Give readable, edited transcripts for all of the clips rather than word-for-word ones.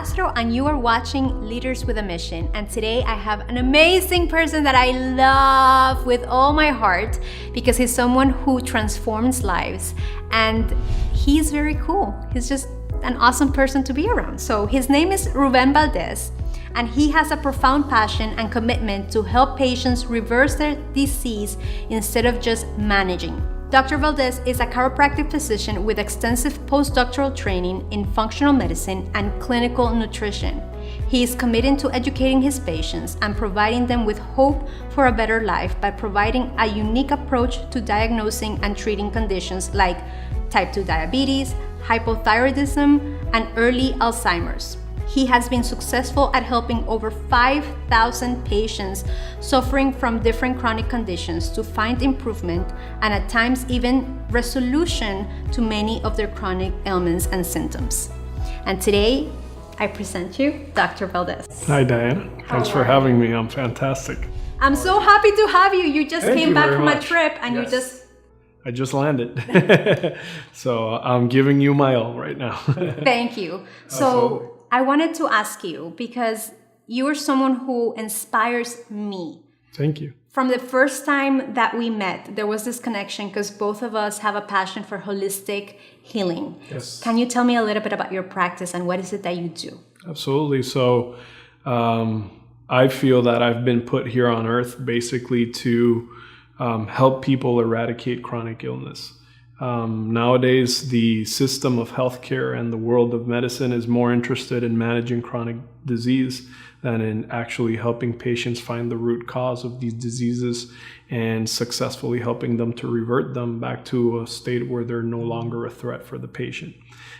Castro, and you are watching Leaders with a Mission. And today I have an amazing person that I love with all my heart because he's someone who transforms lives, and he's very cool. He's just an awesome person to be around. So his name is Valdes, and he has a profound passion and commitment to help patients reverse their disease instead of just managing. Dr. Valdes is a chiropractic physician with extensive postdoctoral training in functional medicine and clinical nutrition. He is committed to educating his patients and providing them with hope for a better life by providing a unique approach to diagnosing and treating conditions like type 2 diabetes, hypothyroidism, and early Alzheimer's. He has been successful at helping over 5,000 patients suffering from different chronic conditions to find improvement and at times even resolution to many of their chronic ailments and symptoms. And today, I present you Dr. Valdes. Hi, Diana. Thanks for having me. I'm fantastic. I'm so happy to have you. You just came back from a trip and Yes. I just landed. So I'm giving you my all right now. Thank you. So I wanted to ask you, because you are someone who inspires me. Thank you. From the first time that we met, there was this connection because both of us have a passion for holistic healing. Yes. Can you tell me a little bit about your practice and what is it that you do? Absolutely. So I feel that I've been put here on earth basically to help people eradicate chronic illness. Nowadays, the system of healthcare and the world of medicine is more interested in managing chronic disease than in actually helping patients find the root cause of these diseases and successfully helping them to revert them back to a state where they're no longer a threat for the patient.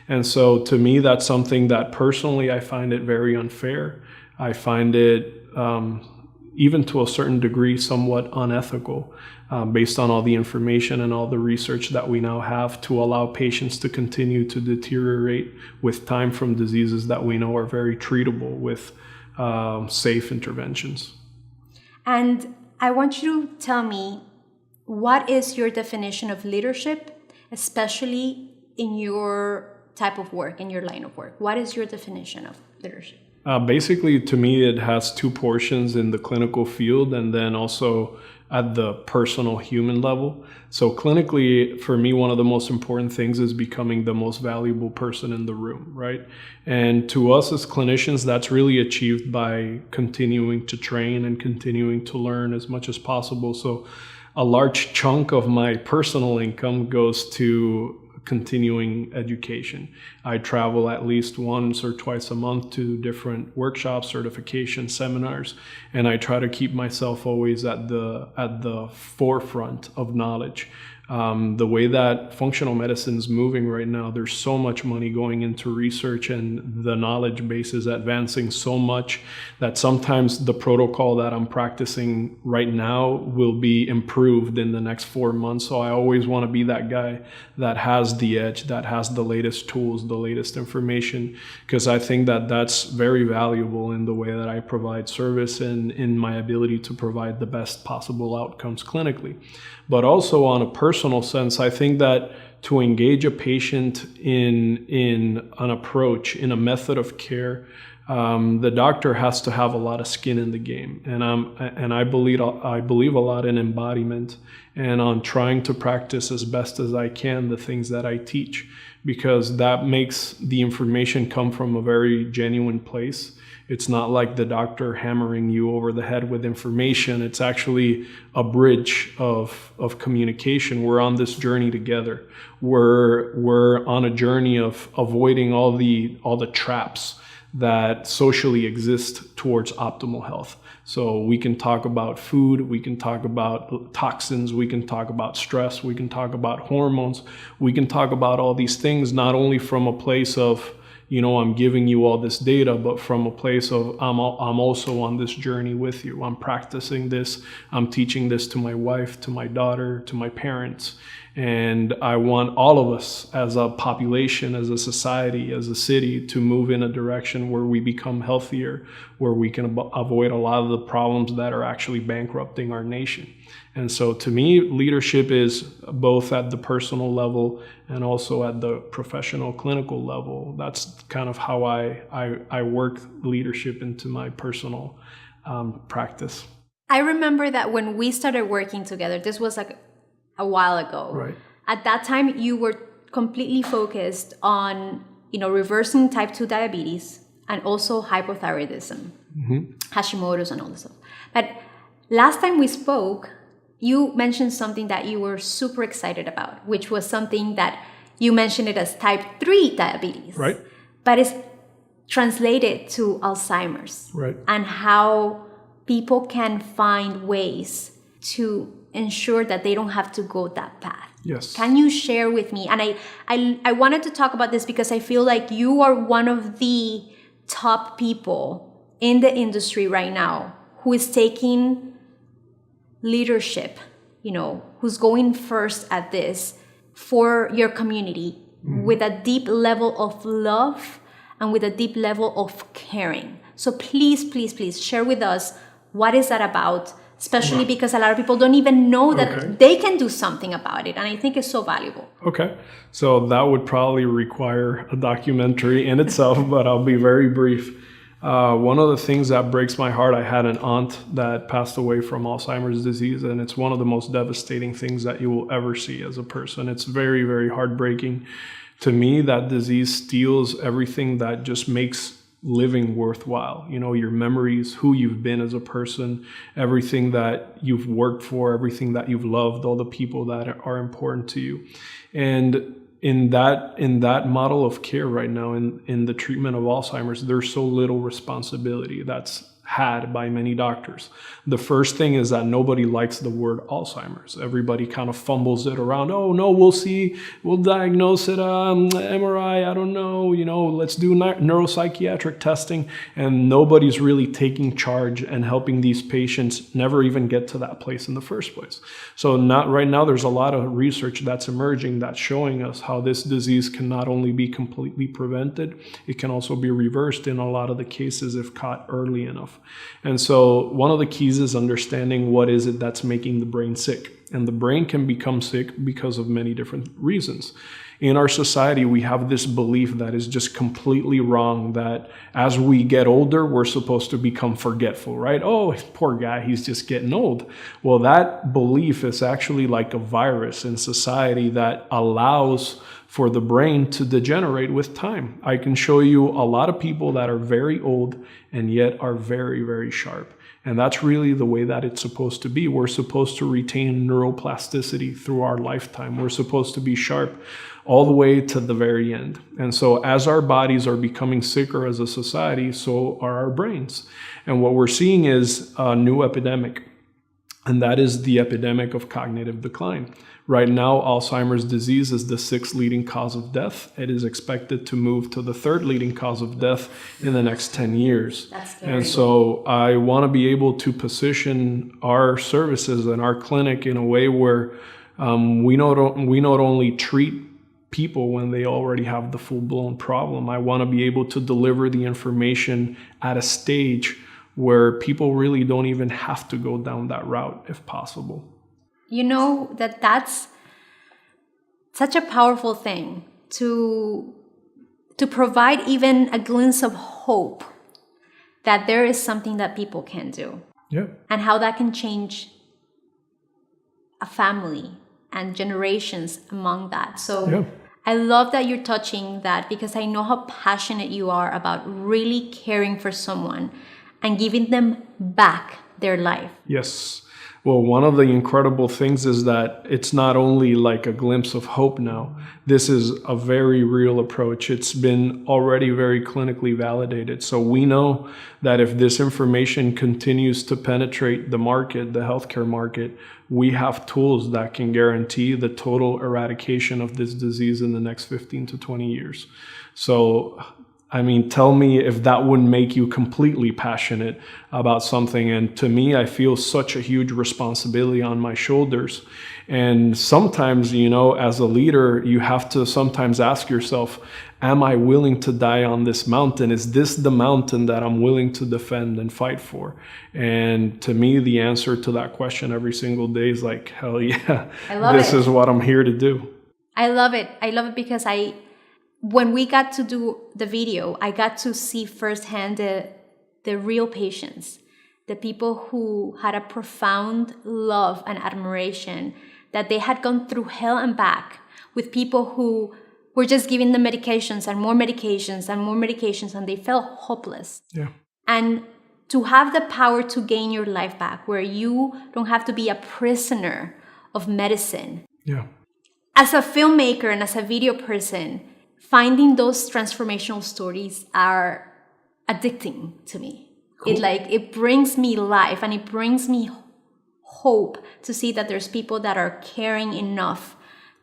And so to me, that's something that personally I find it very unfair. I find it even to a certain degree, somewhat unethical, based on all the information and all the research that we now have to allow patients to continue to deteriorate with time from diseases that we know are very treatable with safe interventions. And I want you to tell me, what is your definition of leadership, especially in your type of work, in your line of work? What is your definition of leadership? Basically, to me, it has two portions in the clinical field and then also at the personal human level. So clinically, for me, one of the most important things is becoming the most valuable person in the room, right? And to us as clinicians, that's really achieved by continuing to train and continuing to learn as much as possible. So a large chunk of my personal income goes to continuing education. I travel at least once or twice a month to different workshops, certification seminars, and I try to keep myself always at the forefront of knowledge. The way that functional medicine is moving right now, there's so much money going into research and the knowledge base is advancing so much that sometimes the protocol that I'm practicing right now will be improved in the next 4 months. So I always want to be that guy that has the edge, that has the latest tools, the latest information, because I think that that's very valuable in the way that I provide service and in my ability to provide the best possible outcomes clinically. But also on a personal sense, I think that to engage a patient in an approach, in a method of care, the doctor has to have a lot of skin in the game. And I believe a lot in embodiment and on trying to practice as best as I can the things that I teach, because that makes the information come from a very genuine place. It's not like the doctor hammering you over the head with information. It's actually a bridge of communication. We're on this journey together. We're on a journey of avoiding all the traps that socially exist towards optimal health. So we can talk about food, we can talk about toxins, we can talk about stress, we can talk about hormones, we can talk about all these things, not only from a place of, I'm giving you all this data, but from a place of I'm also on this journey with you. I'm practicing this. I'm teaching this to my wife, to my daughter, to my parents. And I want all of us as a population, as a society, as a city to move in a direction where we become healthier, where we can avoid a lot of the problems that are actually bankrupting our nation. And so to me, leadership is both at the personal level and also at the professional clinical level. That's kind of how I work leadership into my personal practice. I remember that when we started working together, this was like a while ago. Right. At that time, you were completely focused on, reversing type 2 diabetes and also hypothyroidism, Hashimoto's and all this stuff. But last time we spoke, you mentioned something that you were super excited about, which was something that you mentioned it as type 3 diabetes. Right. But it's translated to Alzheimer's. Right. And how people can find ways to ensure that they don't have to go that path. Yes. Can you share with me? And I wanted to talk about this because I feel like you are one of the top people in the industry right now who is taking leadership, who's going first at this for your community with a deep level of love and with a deep level of caring. So please, please, please share with us what is that about, especially because a lot of people don't even know that they can do something about it. And I think it's so valuable. Okay. So that would probably require a documentary in itself, but I'll be very brief. One of the things that breaks my heart, I had an aunt that passed away from Alzheimer's disease, and it's one of the most devastating things that you will ever see as a person. It's very, very heartbreaking. To me, that disease steals everything that just makes living worthwhile. Your memories, who you've been as a person, everything that you've worked for, everything that you've loved, all the people that are important to you. And in that model of care right now, in the treatment of Alzheimer's, there's so little responsibility that's had by many doctors. The first thing is that nobody likes the word Alzheimer's. Everybody kind of fumbles it around. Oh no, we'll see, we'll diagnose it, MRI, I don't know, let's do neuropsychiatric testing. And nobody's really taking charge and helping these patients never even get to that place in the first place. So right now, there's a lot of research that's emerging that's showing us how this disease can not only be completely prevented, it can also be reversed in a lot of the cases if caught early enough. And so one of the keys is understanding what is it that's making the brain sick. And the brain can become sick because of many different reasons. In our society, we have this belief that is just completely wrong, that as we get older, we're supposed to become forgetful, right? Oh, poor guy, he's just getting old. Well, that belief is actually like a virus in society that allows for the brain to degenerate with time. I can show you a lot of people that are very old and yet are very, very sharp. And that's really the way that it's supposed to be. We're supposed to retain neuroplasticity through our lifetime. We're supposed to be sharp all the way to the very end. And so as our bodies are becoming sicker as a society, so are our brains. And what we're seeing is a new epidemic, and that is the epidemic of cognitive decline. Right now, Alzheimer's disease is the 6th leading cause of death. It is expected to move to the 3rd leading cause of death in the next 10 years. That's scary. And so I want to be able to position our services and our clinic in a way where we not only treat people when they already have the full-blown problem. I want to be able to deliver the information at a stage where people really don't even have to go down that route if possible. That's such a powerful thing to provide even a glimpse of hope that there is something that people can do. Yeah. And how that can change a family and generations among that. So yeah. I love that you're touching that, because I know how passionate you are about really caring for someone and giving them back their life. Yes. Well, one of the incredible things is that it's not only like a glimpse of hope now. This is a very real approach. It's been already very clinically validated. So we know that if this information continues to penetrate the market, the healthcare market, we have tools that can guarantee the total eradication of this disease in the next 15 to 20 years. So I mean, tell me if that wouldn't make you completely passionate about something. And to me, I feel such a huge responsibility on my shoulders. And sometimes, you know, as a leader, you have to sometimes ask yourself, am I willing to die on this mountain? Is this the mountain that I'm willing to defend and fight for? And to me, the answer to that question every single day is like, hell yeah, this is what I'm here to do. I love it. I love it because when we got to do the video, I got to see firsthand the real patients, the people who had a profound love and admiration, that they had gone through hell and back with people who were just giving them medications and more medications and more medications, and they felt hopeless. Yeah. And to have the power to gain your life back, where you don't have to be a prisoner of medicine. Yeah. As a filmmaker and as a video person, finding those transformational stories are addicting to me. Cool. It brings me life, and it brings me hope to see that there's people that are caring enough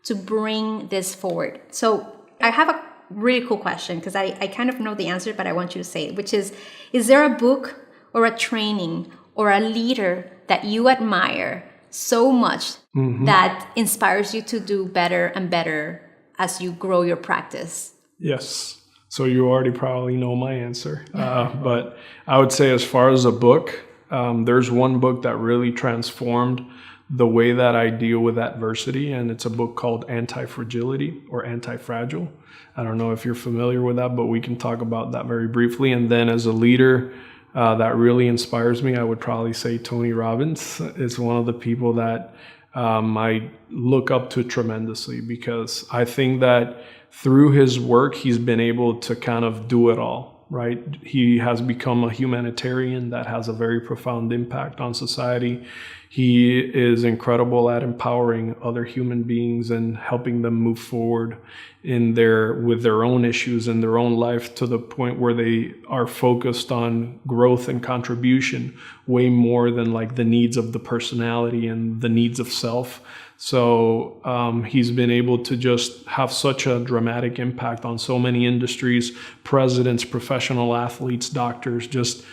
to bring this forward. So I have a really cool question, because I kind of know the answer, but I want you to say it, which is there a book or a training or a leader that you admire so much that inspires you to do better and better as you grow your practice? Yes. So you already probably know my answer. But I would say, as far as a book, there's one book that really transformed the way that I deal with adversity, and it's a book called Anti-Fragility or Anti-Fragile. I don't know if you're familiar with that, but we can talk about that very briefly. And then as a leader, that really inspires me, I would probably say Tony Robbins is one of the people that I look up to tremendously, because I think that through his work, he's been able to kind of do it all, right? He has become a humanitarian that has a very profound impact on society. He is incredible at empowering other human beings and helping them move forward with their own issues in their own life, to the point where they are focused on growth and contribution way more than like the needs of the personality and the needs of self. So he's been able to just have such a dramatic impact on so many industries, presidents, professional athletes, doctors, just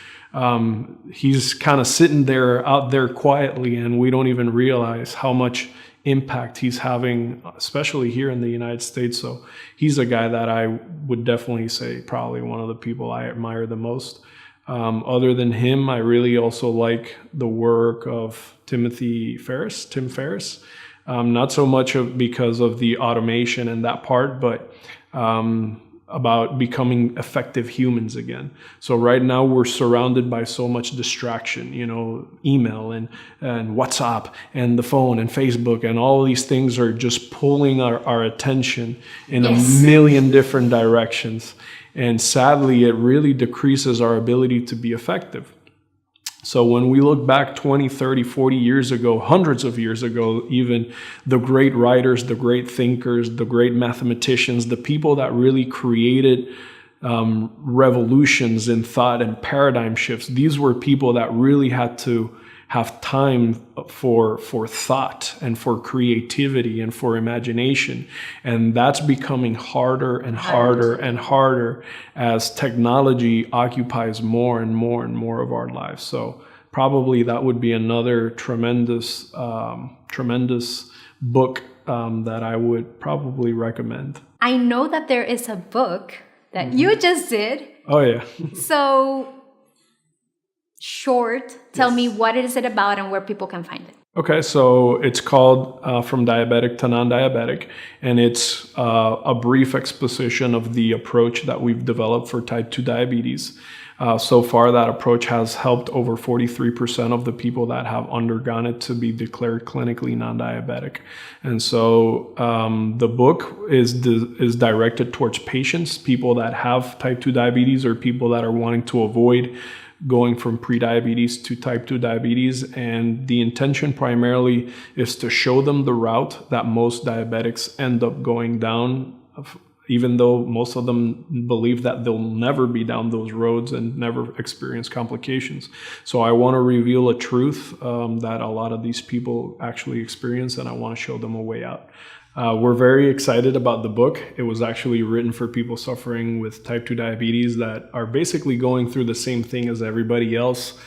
he's kind of sitting there out there quietly, and we don't even realize how much impact he's having, especially here in the United States. So he's a guy that I would definitely say probably one of the people I admire the most. Other than him, I really also like the work of Tim Ferriss. Not so much because of the automation and that part, but about becoming effective humans again. So right now we're surrounded by so much distraction, you know, email and WhatsApp and the phone and Facebook, and all these things are just pulling our attention in a million different directions. And sadly, it really decreases our ability to be effective. So when we look back 20, 30, 40 years ago, hundreds of years ago, even, the great writers, the great thinkers, the great mathematicians, the people that really created revolutions in thought and paradigm shifts, these were people that really had to have time for thought and for creativity and for imagination. And that's becoming harder and harder and harder as technology occupies more and more and more of our lives. So probably that would be another tremendous book that I would probably recommend. I know that there is a book that you just did. Oh, yeah. So tell me, what is it about and where people can find it? Okay, so it's called From Diabetic to Non-Diabetic, and it's a brief exposition of the approach that we've developed for type 2 diabetes. So far, that approach has helped over 43% of the people that have undergone it to be declared clinically non-diabetic. And so the book is directed towards patients, people that have type 2 diabetes or people that are wanting to avoid going from pre-diabetes to type 2 diabetes. And the intention primarily is to show them the route that most diabetics end up going down, even though most of them believe that they'll never be down those roads and never experience complications. So I want to reveal a truth that a lot of these people actually experience, and I want to show them a way out. We're very excited about the book. It was actually written for people suffering with type 2 diabetes that are basically going through the same thing as everybody else.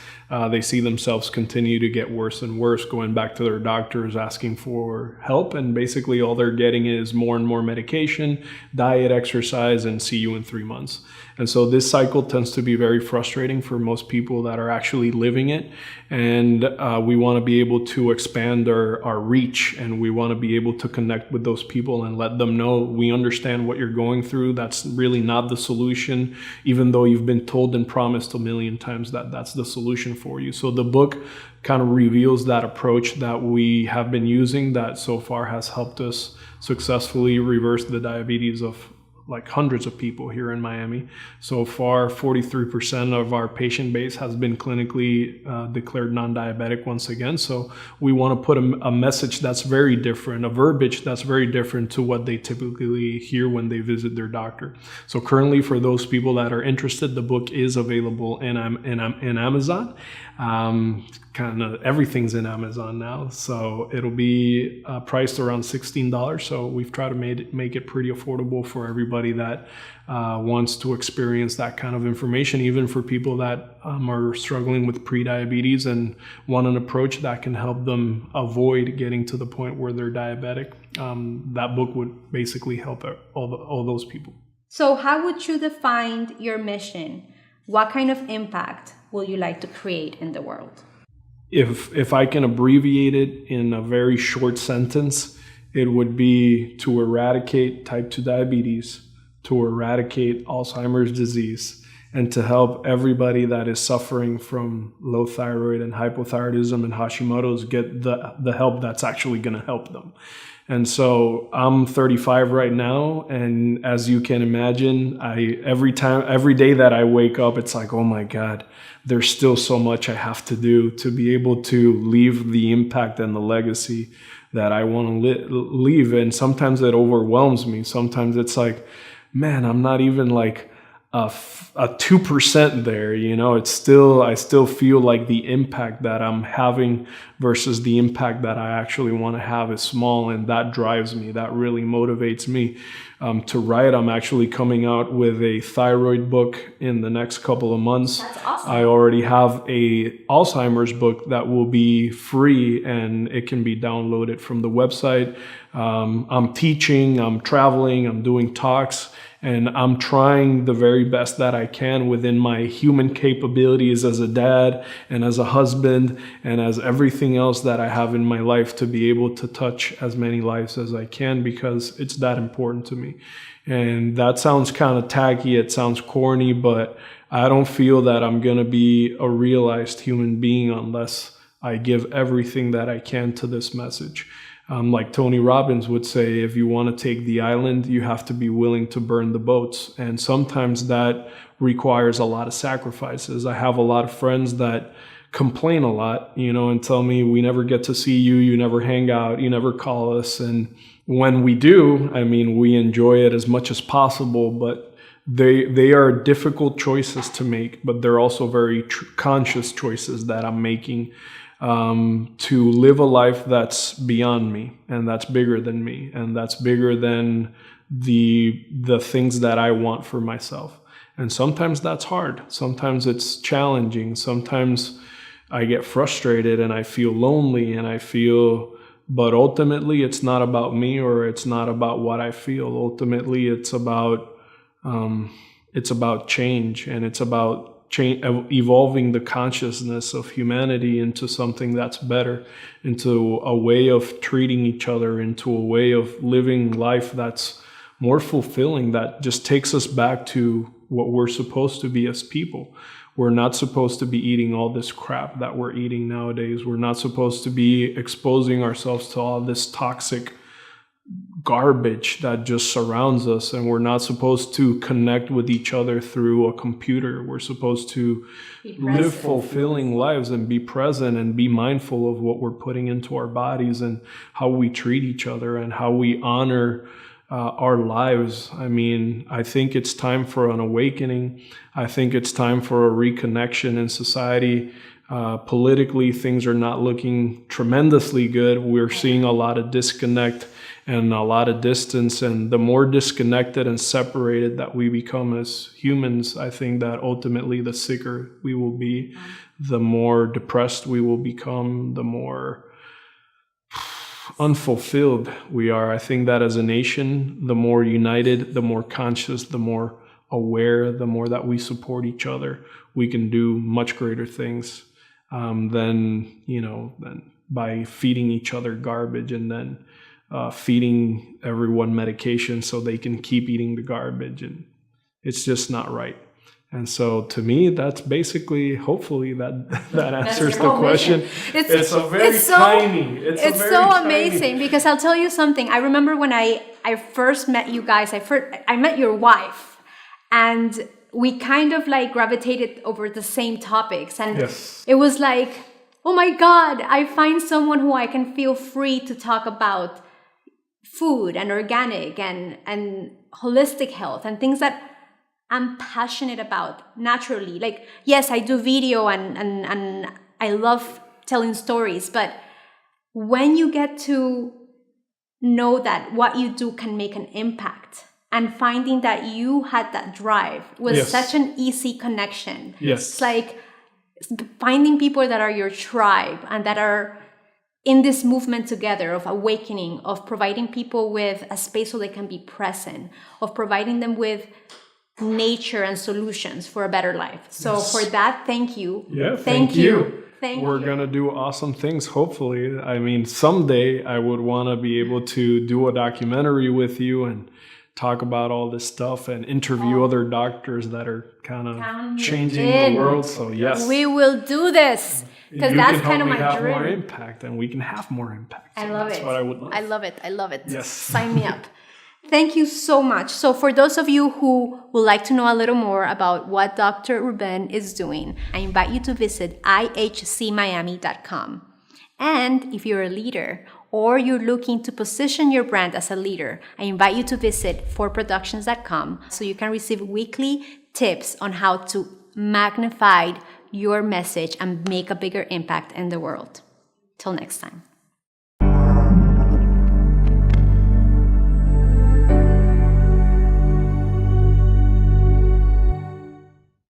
They see themselves continue to get worse and worse, going back to their doctors asking for help, and basically all they're getting is more and more medication, diet, exercise, and see you in 3 months. And so this cycle tends to be very frustrating for most people that are actually living it. And we want to be able to expand our reach, and we want to be able to connect with those people and let them know we understand what you're going through. That's really not the solution, even though you've been told and promised a million times that that's the solution for you. So the book kind of reveals that approach that we have been using that so far has helped us successfully reverse the diabetes of like hundreds of people here in Miami. So far, 43% of our patient base has been clinically declared non-diabetic once again. So we want to put a message that's very different, a verbiage that's very different to what they typically hear when they visit their doctor. So currently, for those people that are interested, the book is available in Amazon. Kind of everything's in Amazon now, so it'll be priced around $16. So we've tried to make it pretty affordable for everybody that wants to experience that kind of information, even for people that are struggling with prediabetes and want an approach that can help them avoid getting to the point where they're diabetic. That book would basically help all those people. So how would you define your mission? What kind of impact will you like to create in the world? If I can abbreviate it in a very short sentence, it would be to eradicate type 2 diabetes, to eradicate Alzheimer's disease, and to help everybody that is suffering from low thyroid and hypothyroidism and Hashimoto's get the help that's actually going to help them. And so I'm 35 right now, and as you can imagine, every day that I wake up, it's like, oh my God, there's still so much I have to do to be able to leave the impact and the legacy that I want to leave. And sometimes it overwhelms me. Sometimes it's like, man, I'm not even like a 2% there, you know. I still feel like the impact that I'm having versus the impact that I actually want to have is small, and that drives me. That really motivates me to write. I'm actually coming out with a thyroid book in the next couple of months. That's awesome. I already have a Alzheimer's book that will be free, and it can be downloaded from the website. I'm teaching, I'm traveling, I'm doing talks, and I'm trying the very best that I can within my human capabilities as a dad and as a husband and as everything else that I have in my life to be able to touch as many lives as I can, because it's that important to me. And that sounds kind of tacky, it sounds corny, but I don't feel that I'm going to be a realized human being unless I give everything that I can to this message. Like Tony Robbins would say, if you want to take the island, you have to be willing to burn the boats. And sometimes that requires a lot of sacrifices. I have a lot of friends that complain a lot, you know, and tell me, we never get to see you, you never hang out, you never call us. And when we do, I mean, we enjoy it as much as possible, but they are difficult choices to make, but they're also very conscious choices that I'm making. To live a life that's beyond me, and that's bigger than me, and that's bigger than the things that I want for myself. And sometimes that's hard. Sometimes it's challenging. Sometimes I get frustrated and I feel lonely but ultimately it's not about me, or it's not about what I feel. Ultimately it's about change, and it's about evolving the consciousness of humanity into something that's better, into a way of treating each other, into a way of living life that's more fulfilling, that just takes us back to what we're supposed to be as people. We're not supposed to be eating all this crap that we're eating nowadays. We're not supposed to be exposing ourselves to all this toxic garbage that just surrounds us, and we're not supposed to connect with each other through a computer. We're supposed to live fulfilling lives and be present and be mindful of what we're putting into our bodies and how we treat each other and how we honor our lives. I mean, I think it's time for an awakening. I think it's time for a reconnection in society. Politically, things are not looking tremendously good. We're seeing a lot of disconnect. and a lot of distance. And the more disconnected and separated that we become as humans, I think that ultimately the sicker we will be, the more depressed we will become, the more unfulfilled we are. I think that as a nation, the more united, the more conscious, the more aware, the more that we support each other, we can do much greater things than by feeding each other garbage and then feeding everyone medication so they can keep eating the garbage. And it's just not right. And so to me, that's basically, hopefully that answers the question. It's so amazing because I'll tell you something. I remember when I first met you guys, I met your wife, and we kind of like gravitated over the same topics. And It was like, oh my God, I find someone who I can feel free to talk about food and organic and holistic health and things that I'm passionate about naturally. Like, yes, I do video and I love telling stories, but when you get to know that what you do can make an impact and finding that you had that drive was such an easy connection. Yes. It's like finding people that are your tribe and that are in this movement together of awakening, of providing people with a space so they can be present, of providing them with nature and solutions for a better life. So for that, thank you. Yeah, thank you. We're going to do awesome things, hopefully. I mean, someday I would want to be able to do a documentary with you and talk about all this stuff and interview other doctors that are kind of changing the world. So yes. We will do this because that's kind of my have dream. More impact and we can have more impact. So I love that's it. What I would love. I love it. Yes. Sign me up. Thank you so much. So for those of you who would like to know a little more about what Dr. Ruben is doing, I invite you to visit ihcmiami.com. And if you're a leader or you're looking to position your brand as a leader, I invite you to visit forproductions.com so you can receive weekly tips on how to magnify your message and make a bigger impact in the world. Till next time.